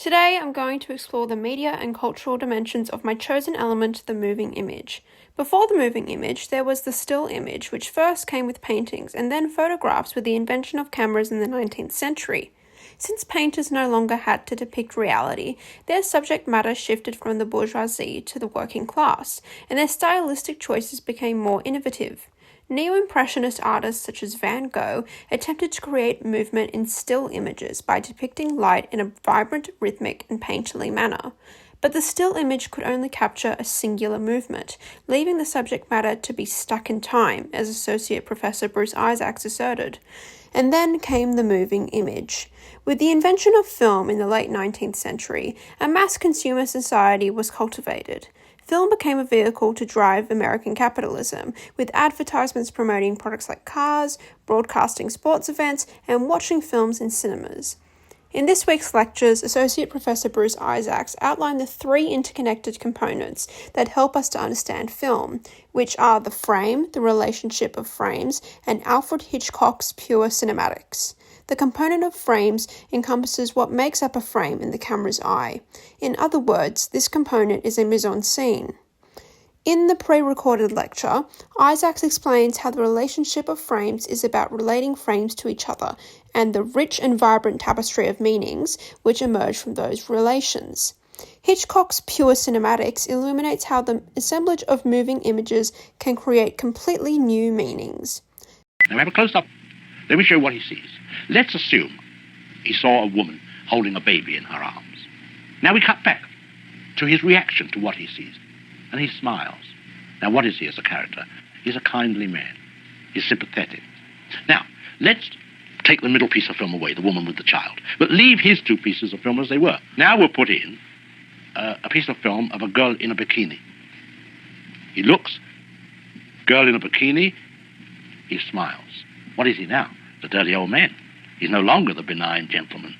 Today I'm going to explore the media and cultural dimensions of my chosen element, the moving image. Before the moving image, there was the still image, which first came with paintings and then photographs with the invention of cameras in the 19th century. Since painters no longer had to depict reality, their subject matter shifted from the bourgeoisie to the working class, and their stylistic choices became more innovative. Neo-Impressionist artists such as Van Gogh attempted to create movement in still images by depicting light in a vibrant, rhythmic, and painterly manner. But the still image could only capture a singular movement, leaving the subject matter to be stuck in time, as Associate Professor Bruce Isaacs asserted. And then came the moving image. With the invention of film in the late 19th century, a mass consumer society was cultivated. Film became a vehicle to drive American capitalism, with advertisements promoting products like cars, broadcasting sports events, and watching films in cinemas. In this week's lectures, Associate Professor Bruce Isaacs outlined the three interconnected components that help us to understand film, which are the frame, the relationship of frames, and Alfred Hitchcock's pure cinematics. The component of frames encompasses what makes up a frame in the camera's eye. In other words, this component is a mise-en-scene. In the pre-recorded lecture, Isaacs explains how the relationship of frames is about relating frames to each other and the rich and vibrant tapestry of meanings which emerge from those relations. Hitchcock's pure cinematics illuminates how the assemblage of moving images can create completely new meanings. Now we have a close-up. Let me show you what he sees. Let's assume he saw a woman holding a baby in her arms. Now we cut back to his reaction to what he sees. And he smiles. Now, what is he as a character? He's a kindly man. He's sympathetic. Now, let's take the middle piece of film away, the woman with the child, but leave his two pieces of film as they were. Now we'll put in a piece of film of a girl in a bikini. He looks, girl in a bikini, he smiles. What is he now? The dirty old man. He's no longer the benign gentleman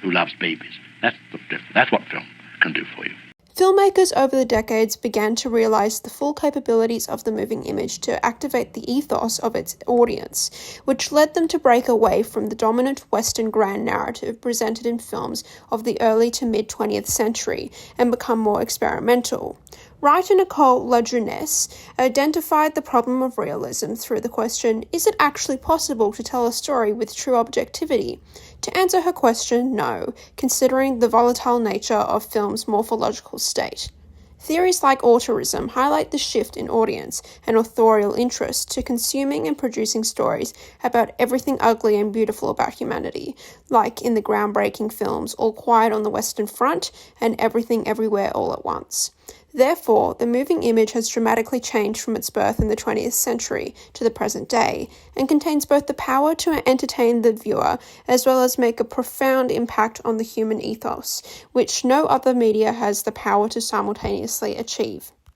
who loves babies. That's what film can do for you. Filmmakers over the decades began to realize the full capabilities of the moving image to activate the ethos of its audience, which led them to break away from the dominant Western grand narrative presented in films of the early to mid-20th century and become more experimental. Writer Nicole Lajeunesse identified the problem of realism through the question, is it actually possible to tell a story with true objectivity? To answer her question, no, considering the volatile nature of film's morphological state. Theories like Auteurism highlight the shift in audience and authorial interest to consuming and producing stories about everything ugly and beautiful about humanity, like in the groundbreaking films All Quiet on the Western Front and Everything Everywhere All at Once. Therefore, the moving image has dramatically changed from its birth in the 20th century to the present day, and contains both the power to entertain the viewer as well as make a profound impact on the human ethos, which no other media has the power to simultaneously achieve.